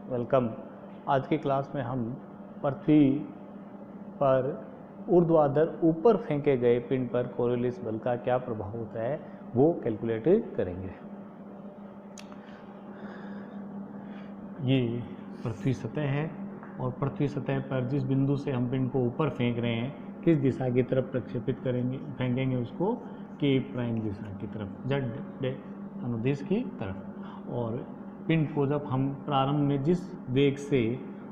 Welcome. आज की class में हम पृथ्वी पर ऊर्ध्वाधर ऊपर फेंके गए पिंड पर कोरियोलिस बल का क्या प्रभाव होता है वो कैलकुलेट करेंगे। ये पृथ्वी सतह है और पृथ्वी सतह पर जिस बिंदु से हम पिंड को ऊपर फेंक रहे हैं किस दिशा की तरफ प्रक्षेपित करेंगे, फेंकेंगे उसको के प्राइम दिशा की तरफ, जेड अनुदिश की तरफ। और पिंड को जब हम प्रारंभ में जिस वेग से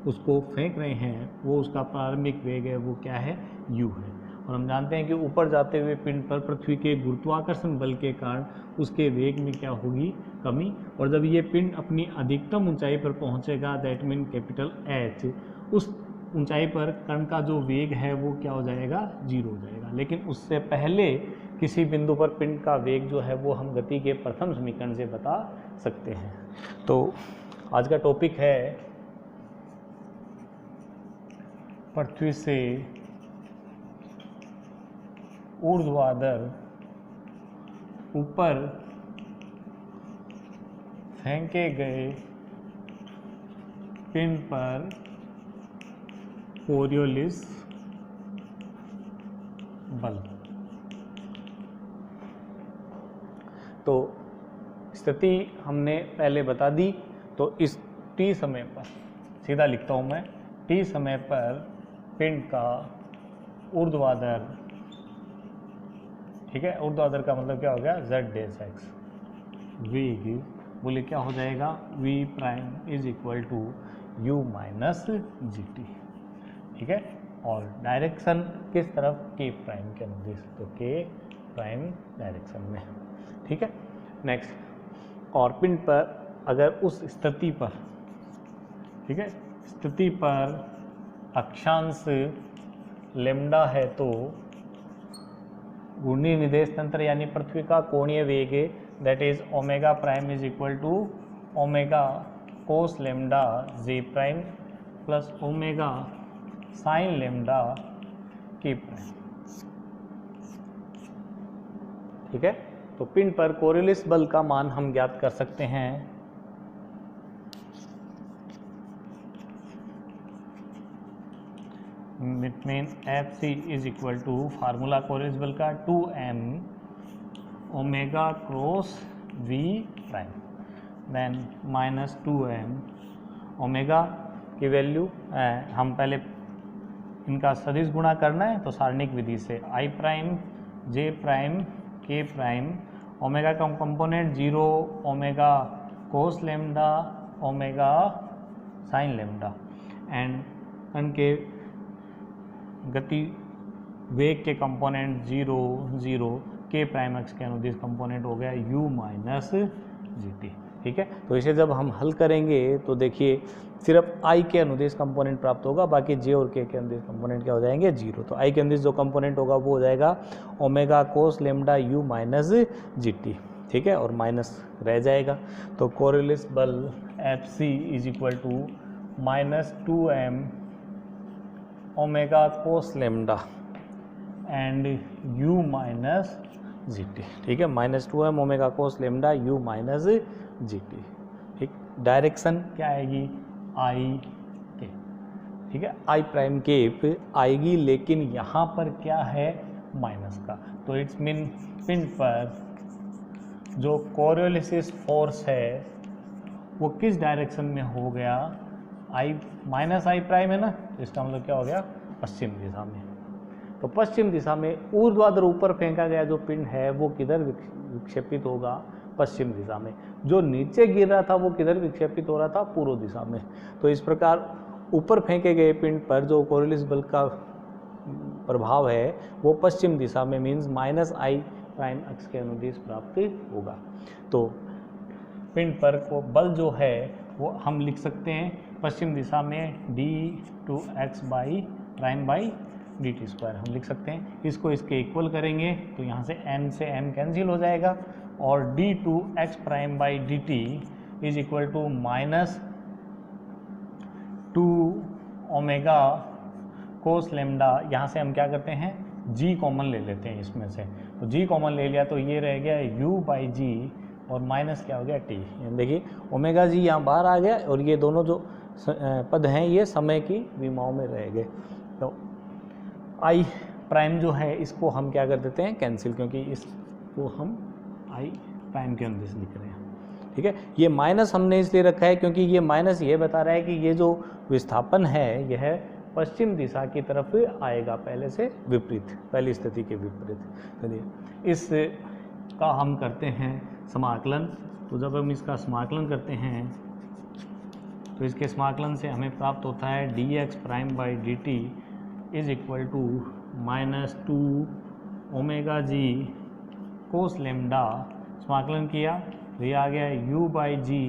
उसको फेंक रहे हैं वो उसका प्रारंभिक वेग है, वो क्या है, u है। और हम जानते हैं कि ऊपर जाते हुए पिंड पर पृथ्वी के गुरुत्वाकर्षण बल के कारण उसके वेग में क्या होगी, कमी। और जब ये पिंड अपनी अधिकतम ऊंचाई पर पहुंचेगा, दैट मीन कैपिटल H, उस ऊंचाई पर कण का जो वेग है वो क्या हो जाएगा, 0 हो जाएगा। लेकिन उससे पहले किसी बिंदु पर पिंड का वेग जो है वो हम गति के प्रथम समीकरण से बता सकते हैं। तो आज का टॉपिक है पृथ्वी से ऊर्ध्वाधर ऊपर फेंके गए पिंड पर कोरियोलिस बल। तो स्थिति हमने पहले बता दी। तो इस t समय पर, सीधा लिखता हूं मैं, t समय पर पिंड का ऊर्ध्वाधर, ठीक है, ऊर्ध्वाधर का मतलब क्या हो गया, z' वेग, बोले क्या हो जाएगा, v prime is equal to u minus gt, ठीक है। और डायरेक्शन किस तरफ, k प्राइम के अनुदिश, तो k प्राइम डायरेक्शन में, ठीक है। नेक्स्ट, और पिंड पर अगर उस स्थिति पर, ठीक है, स्थिति पर अक्षांश लेम्डा है तो घूर्णी निदेश तंत्र यानी पृथ्वी का कोणीय वेग, that is omega prime is equal to omega cos lambda J prime plus omega sine lambda K prime, ठीक है। तो पिंड पर कोरियोलिस बल का मान हम ज्ञात कर सकते हैं between Fc is equal to formula Coriolis बल का 2m omega cross v prime, then minus 2m omega की वैल्यू हम पहले इनका सदिश गुणा करना है तो सारणिक विधि से i prime j prime k prime, omega का component 0, omega cos lambda omega sine lambda, and कण के गति वेग के कंपोनेंट 0, 0, k प्राइम एक्स के अनुदिश कंपोनेंट हो गया u माइनस gt, ठीक है। तो इसे जब हम हल करेंगे तो देखिए सिर्फ i के अनुदिश कंपोनेंट प्राप्त होगा, बाकी j और k के अनुदिश कंपोनेंट क्या हो जाएंगे, 0। तो i के अनुदिश जो कंपोनेंट होगा वो हो जाएगा omega cos lambda u minus gt, ठीक है, और माइनस रह जाएगा। तो कोरियोलिस बल Fc is equal to minus 2m omega cos lambda and u minus gt, ठीक है, minus 2m omega cos lambda u minus gt, ठीक। डायरेक्शन क्या आएगी, i के, ठीक है, i प्राइम के आएगी, लेकिन यहाँ पर क्या है, माइनस का। तो इट्स मीन पिंड पर जो कोरियोलिस फोर्स है वो किस डायरेक्शन में हो गया, i माइनस i प्राइम है ना, तो इसका मतलब क्या हो गया, पश्चिम दिशा में। तो पश्चिम दिशा में ऊर्ध्वाधर ऊपर फेंका गया जो पिंड है वो किधर विक्षेपित होगा, पश्चिम दिशा में। जो नीचे गिर रहा था वो किधर विक्षेपित हो रहा था, पूर्व दिशा में। तो इस प्रकार ऊपर फेंके गए पिंड पर जो कोरियोलिस बल का प्रभाव है वो पश्चिम दिशा में, मीन्स माइनस i प्राइम अक्ष के अनुदिश प्राप्त होगा। तो पिंड पर को बल जो है वो हम लिख सकते हैं पश्चिम दिशा में d2x by prime by dt square हम लिख सकते हैं। इसको इसके इक्वल करेंगे तो यहाँ से m कैंसिल हो जाएगा और d2x prime by dt is equal to minus 2 omega cos lambda, यहाँ से हम क्या करते हैं, g कॉमन ले लेते हैं इसमें से। तो g कॉमन ले लिया तो ये रह गया u बाई जी और माइनस क्या हो गया टी। देखिए ओमेगा जी यहाँ बाहर आ गया और ये दोनों जो पद हैं ये समय की विमाओं में रह गए। तो आई प्राइम जो है इसको हम क्या कर देते हैं कैंसिल, क्योंकि इसको हम आई प्राइम के अंदर से लिख रहे हैं। ठीक है, ये माइनस हमने इसलिए रखा है क्योंकि ये माइनस ये बता रहा है कि ये जो विस्थापन है यह पश्चिम दिशा की तरफ आएगा, पहले से विपरीत, पहली स्थिति के विपरीत। चलिए इस का हम करते हैं समाकलन। तो जब हम इसका समाकलन करते हैं तो इसके समाकलन से हमें प्राप्त होता है dx prime by D T is equal to -2 omega ji cos lambda. समाकलन किया तो ये आ गया u by G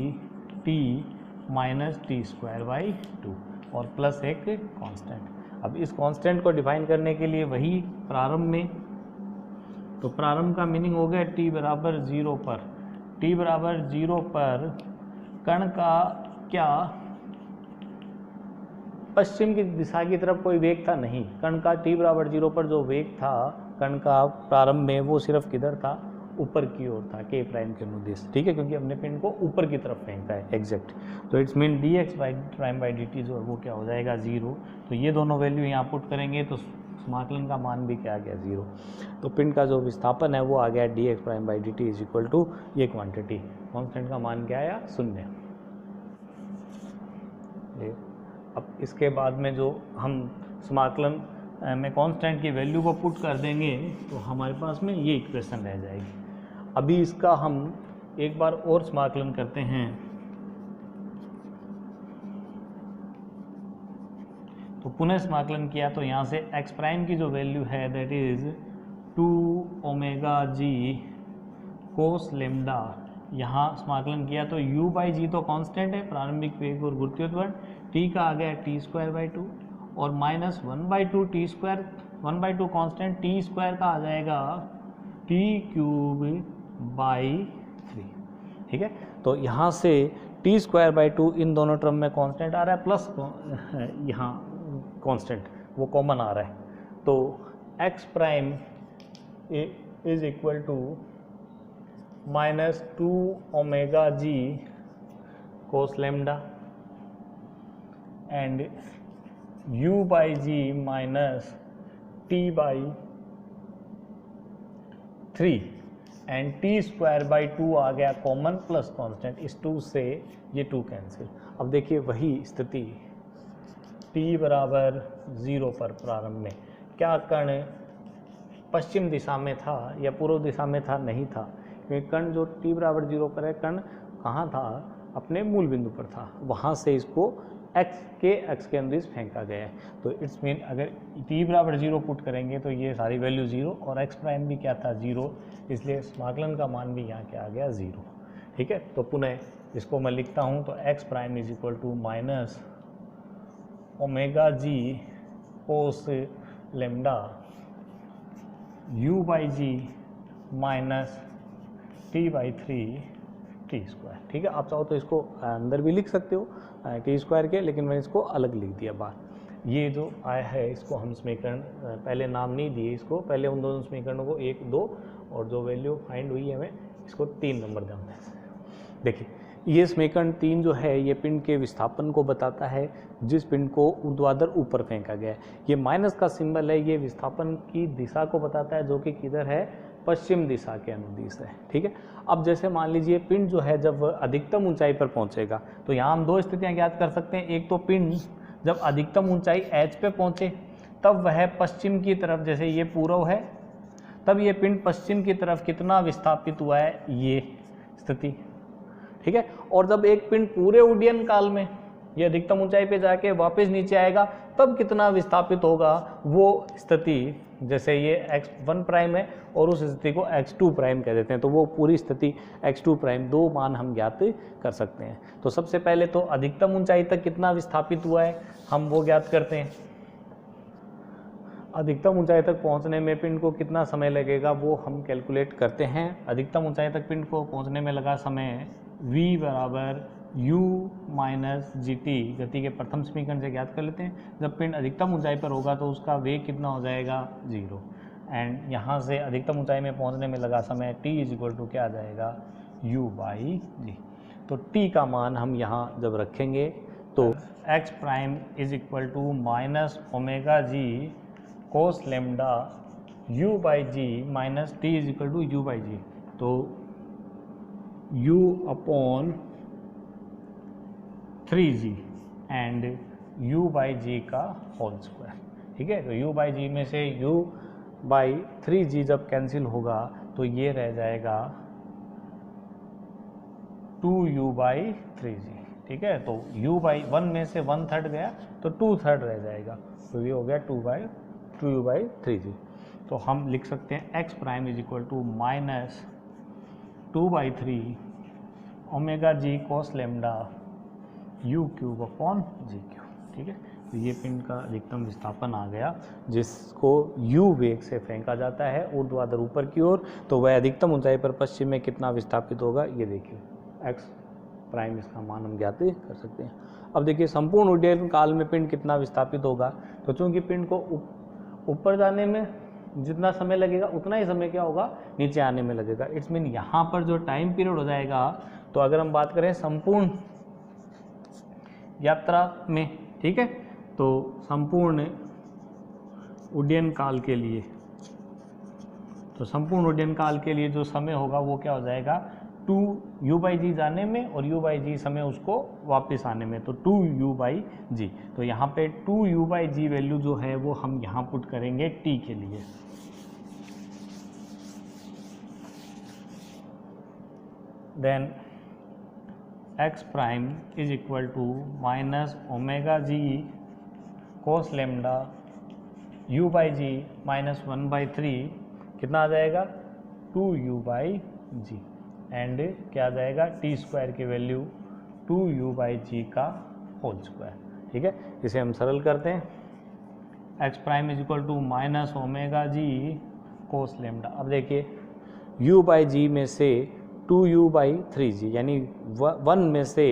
T minus T square by 2 और प्लस एक कांस्टेंट। अब इस कांस्टेंट को डिफाइन करने के लिए वही प्रारंभ में, तो प्रारंभ का मीनिंग हो गया t बराबर 0 पर। t बराबर 0 पर कण का क्या पश्चिम की दिशा की तरफ कोई वेग था? नहीं। कण का t बराबर 0 पर जो वेग था कण का प्रारंभ में वो सिर्फ किधर था? ऊपर की ओर था, k प्राइम के अनुदिश। ठीक है, क्योंकि हमने पिंड को ऊपर की तरफ फेंका है एग्जैक्ट। तो it's mean dx prime by D T जो है वो क्या हो जाएगा 0। तो ये दोनों वैल्यू यहाँ पुट करेंगे तो समाकलन का मान भी क्या आ गया 0। तो पिंड का जो विस्थापन है वो आ गया dx prime by D T is equal to ये क्वांटिटी, कांस्टेंट का मान क्या आया 0। अब इसके बाद में जो हम समाकलन में कांस्टेंट की वैल्यू को पुट कर देंगे तो हमारे पास में ये इक्वेशन रह जाएगी। अभी इसका हम एक बार और समाकलन करते हैं। तो पुनः समाकलन किया तो यहाँ से x प्राइम की जो वैल्यू है that is 2 omega ji cos lambda. यहाँ समाकलन किया तो u बाई जी तो कांस्टेंट है, प्रारंभिक वेग और गुरुत्वीय त्वरण। t का आ गया टी स्क्वायर बाई 2 और minus 1/2 T square, 1/2 constant, T square का आ जाएगा टी क्यूब बाई 3। ठीक है, तो यहाँ से टी स्क्वायर बाई 2 इन दोनों टर्म में कांस्टेंट आ रहा है, प्लस यहाँ कांस्टेंट वो कॉमन आ रहा है। तो x prime is equal to -2 omega ji cos lambda and u by ji minus T by 3 and T square by 2 आ गया कॉमन प्लस कांस्टेंट, इस 2 से ये 2 कैंसिल। अब देखिए वही स्थिति t बराबर 0 पर प्रारंभ में क्या कण पश्चिम दिशा में था या पूर्व दिशा में था? नहीं था, क्योंकि कण जो t बराबर 0 पर है कण कहाँ था? अपने मूल बिंदु पर था, वहाँ से इसको x के अंदर फेंका गया है। तो इट्स मीन अगर t बराबर 0 पुट करेंगे तो ये सारी वैल्यू 0 और x प्राइम भी क्या था 0, इसलिए समाकलन का मान भी यहाँ क्या आ गया 0। ठीक है, तो पुनः इसको मैं लिखता हूँ तो x prime is equal to minus omega ji cos lambda u by ji minus T by 3 T square. ठीक है, आप चाहो तो इसको अंदर भी लिख सकते हो टी स्क्वायर के, लेकिन मैंने इसको अलग लिख दिया बाहर। ये जो आया है इसको हम समीकरण पहले नाम नहीं दिए, इसको पहले उन दोनों समीकरणों को 1, 2 और जो वैल्यू फाइंड हुई है हमें इसको 3 नंबर देना है। देखिए ये समीकरण 3 जो है ये पिंड के विस्थापन को बताता है जिस पिंड को ऊर्ध्वाधर ऊपर फेंका गया है। ये माइनस का सिंबल है, ये विस्थापन की दिशा को बताता है जो कि किधर है? पश्चिम दिशा के अनुदिश है। ठीक है, अब जैसे मान लीजिए पिंड जो है जब अधिकतम ऊंचाई पर पहुंचेगा तो यहाँ हम 2 स्थितियाँ ज्ञात कर सकते हैं। एक तो पिंड जब अधिकतम ऊंचाई h पे पहुंचे तब वह पश्चिम की तरफ, जैसे ये पूर्व है तब ये पिंड पश्चिम की तरफ कितना विस्थापित हुआ है, ये स्थिति। ठीक है, और जब एक पिंड पूरे उड्डयन काल में ये अधिकतम ऊंचाई पे जाके वापस नीचे आएगा तब कितना विस्थापित होगा, वो स्थिति। जैसे ये x1 प्राइम है और उस स्थिति को x2 प्राइम कह देते हैं, तो वो पूरी स्थिति x2 प्राइम 2 मान हम ज्ञात कर सकते हैं। तो सबसे पहले तो अधिकतम ऊंचाई तक कितना विस्थापित हुआ है हम वो ज्ञात करते हैं। अधिकतम ऊंचाई तक पहुंचने में पिंड को कितना समय लगेगा वो हम कैलकुलेट करते हैं। अधिकतम ऊंचाई तक पिंड को पहुंचने में लगा समय v बराबर u माइनस जी टी, गति के प्रथम समीकरण से ज्ञात कर लेते हैं। जब पिंड अधिकतम ऊंचाई पर होगा तो उसका वेग कितना हो जाएगा 0, एंड यहाँ से अधिकतम ऊंचाई में पहुँचने में लगा समय t इज इक्वल टू क्या आ जाएगा u बाई जी। तो t का मान हम यहाँ जब रखेंगे तो x prime is equal to minus omega ji cos lambda u by ji minus t is equal to u by g. तो u upon 3g and u by g का होल स्क्वायर। ठीक है, तो u बाई जी में से u by 3g जब cancel होगा तो ये रह जाएगा 2u बाई 3g। ठीक है, तो u बाई 1 में से 1/3 गया तो 2/3 रह जाएगा, तो ये हो गया 2u बाई 3g। तो हम लिख सकते हैं x prime is equal to minus 2/3 omega ji cos lambda u cube upon ji cube. ठीक है, तो ये पिंड का अधिकतम विस्थापन आ गया जिसको u वेग से फेंका जाता है ऊर्ध्वाधर ऊपर की ओर, तो वह अधिकतम ऊंचाई पर पश्चिम में कितना विस्थापित होगा ये देखिए x प्राइम, इसका मान हम ज्ञात कर सकते हैं। अब देखिए संपूर्ण उड्डयन काल में पिंड कितना विस्थापित होगा, तो चूंकि पिंड को ऊपर जाने में जितना समय लगेगा उतना ही समय क्या होगा नीचे आने में लगेगा। इट्स मीन यहाँ पर जो टाइम पीरियड हो जाएगा, तो अगर हम बात करें संपूर्ण यात्रा में, ठीक है, तो संपूर्ण उड्डयन काल के लिए, तो संपूर्ण उड्डयन काल के लिए जो समय होगा वो क्या हो जाएगा 2u बाई जी जाने में और u बाई जी समय उसको वापस आने में, तो 2u बाई जी। तो यहाँ पे 2u बाई जी वैल्यू जो है वो हम यहाँ पुट करेंगे t के लिए। Then x prime is equal to minus omega ji cos lambda u by ji minus 1/3 कितना आ जाएगा 2u बाई जी, एंड क्या आ जाएगा टी स्क्वायर की वैल्यू 2u बाई जी का होल स्क्वायर। ठीक है, इसे हम सरल करते हैं। x prime is equal to minus omega ji cos lambda. अब देखिए u बाई जी में से 2u बाई 3g यानी 1 में से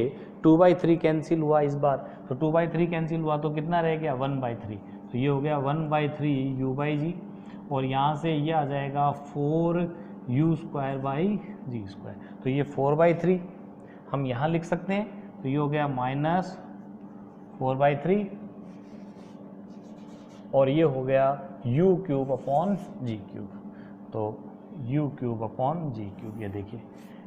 2/3 कैंसिल हुआ इस बार, तो 2/3 कैंसिल हुआ तो कितना रह गया 1/3, तो ये हो गया 1/3 u बाई जी, और यहाँ से ये आ जाएगा 4u square by ji square. तो ये 4/3 हम यहाँ लिख सकते हैं, तो ये हो गया माइनस 4/3 और ये हो गया u क्यूब अपॉन जी क्यूब, तो u क्यूब अपॉन जी क्यूब। ये देखिए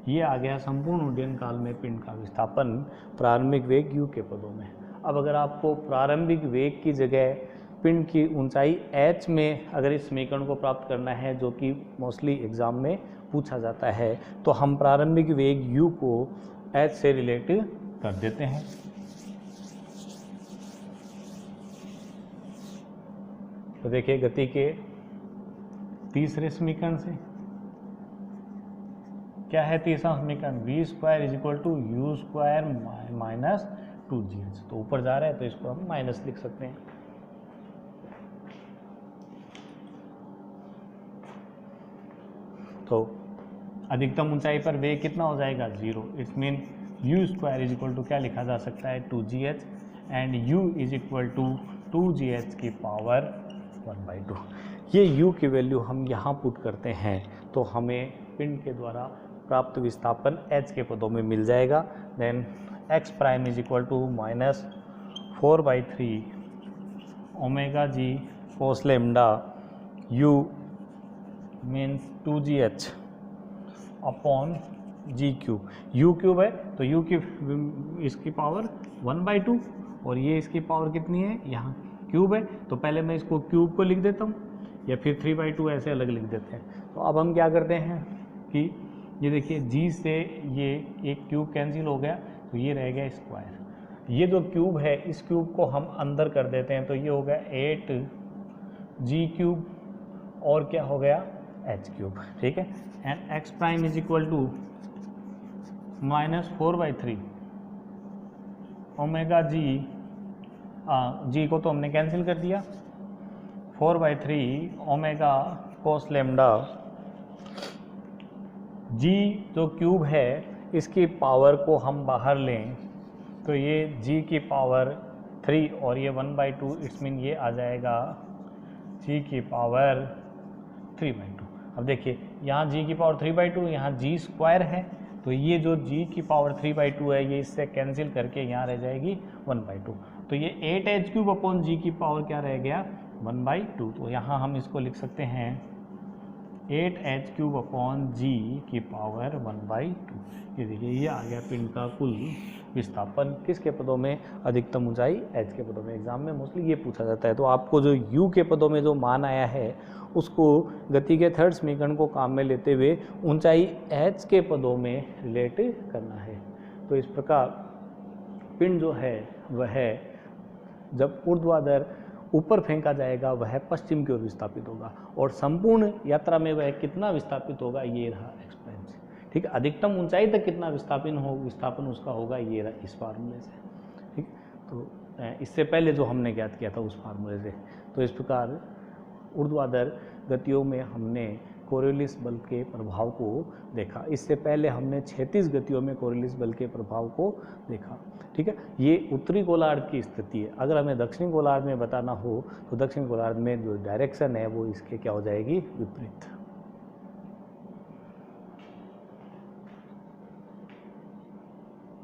ये आ गया संपूर्ण उड्डयन काल में पिंड का विस्थापन प्रारंभिक वेग u के पदों में। अब अगर आपको प्रारंभिक वेग की जगह पिंड की ऊंचाई h में अगर इस समीकरण को प्राप्त करना है, जो कि मोस्टली एग्जाम में पूछा जाता है, तो हम प्रारंभिक वेग u को h से रिलेट कर देते हैं। तो देखिए गति के तीसरे समीकरण से क्या है, तीसरा समीकरण v square is equal to u square minus 2gh, तो ऊपर जा रहा है तो इसको हम माइनस लिख सकते हैं। तो अधिकतम ऊंचाई पर वेग कितना हो जाएगा 0। It's mean u square is equal to क्या लिखा जा सकता है 2gh, and u is equal to 2gh की पावर 1/2। ये u की वैल्यू हम यहाँ पुट करते हैं तो हमें पिंड के द्वारा प्राप्त विस्थापन h के पदों में मिल जाएगा। Then x prime is equal to minus 4/3 omega ji cos lambda u means 2gh upon ji cube. u cube है तो u की इसकी पावर 1/2 और ये इसकी पावर कितनी है, यहाँ क्यूब है, तो पहले मैं इसको क्यूब को लिख देता हूँ या फिर 3/2 ऐसे अलग लिख देते हैं। तो अब हम क्या करते हैं कि ये देखिए g से ये एक क्यूब कैंसिल हो गया तो ये रह गया स्क्वायर। ये जो क्यूब है इस क्यूब को हम अंदर कर देते हैं, तो ये हो गया 8g क्यूब और क्या हो गया h क्यूब। ठीक है, and x prime is equal to minus 4/3 omega g को तो हमने कैंसिल कर दिया, 4/3 ओमेगा कोस लेमडा जी जो क्यूब है इसकी पावर को हम बाहर लें तो ये g की पावर 3 और ये 1/2, इट्स मीन ये आ जाएगा g की पावर 3/2। अब देखिए यहाँ g की पावर 3/2, यहाँ g स्क्वायर है तो ये जो g की पावर 3/2 है ये इससे कैंसिल करके यहाँ रह जाएगी 1/2। तो ये 8h³ अपॉन g की पावर क्या रह गया 1/2। तो यहाँ हम इसको लिख सकते हैं 8h³ अपॉन g की पावर 1/2। ये देखिए ये आ गया पिंड का कुल विस्थापन किसके पदों में, अधिकतम ऊंचाई h के पदों में। एग्जाम में मोस्टली ये पूछा जाता है। तो आपको जो u के पदों में जो मान आया है उसको गति के थर्ड समीकरण को काम में लेते हुए ऊंचाई h के पदों में रिलेट करना है। तो इस प्रकार पिंड जो है वह जब ऊर्ध्वाधर ऊपर फेंका जाएगा वह पश्चिम की ओर विस्थापित होगा, और संपूर्ण यात्रा में वह कितना विस्थापित होगा ये रहा एक्सपेंस। ठीक है, अधिकतम ऊंचाई तक कितना विस्थापन उसका होगा ये रहा इस फार्मूले से। ठीक, तो इससे पहले जो हमने ज्ञात किया था उस फार्मूले से। तो इस प्रकार ऊर्ध्वाधर गतियों में हमने कोरियोलिस बल के प्रभाव को देखा। इससे पहले हमने क्षैतिज गतियों में कोरियोलिस बल के प्रभाव को देखा। ठीक है, ये उत्तरी गोलार्ध की स्थिति है। अगर हमें दक्षिणी गोलार्ध में बताना हो तो दक्षिणी गोलार्ध में जो डायरेक्शन है वो इसके क्या हो जाएगी, विपरीत।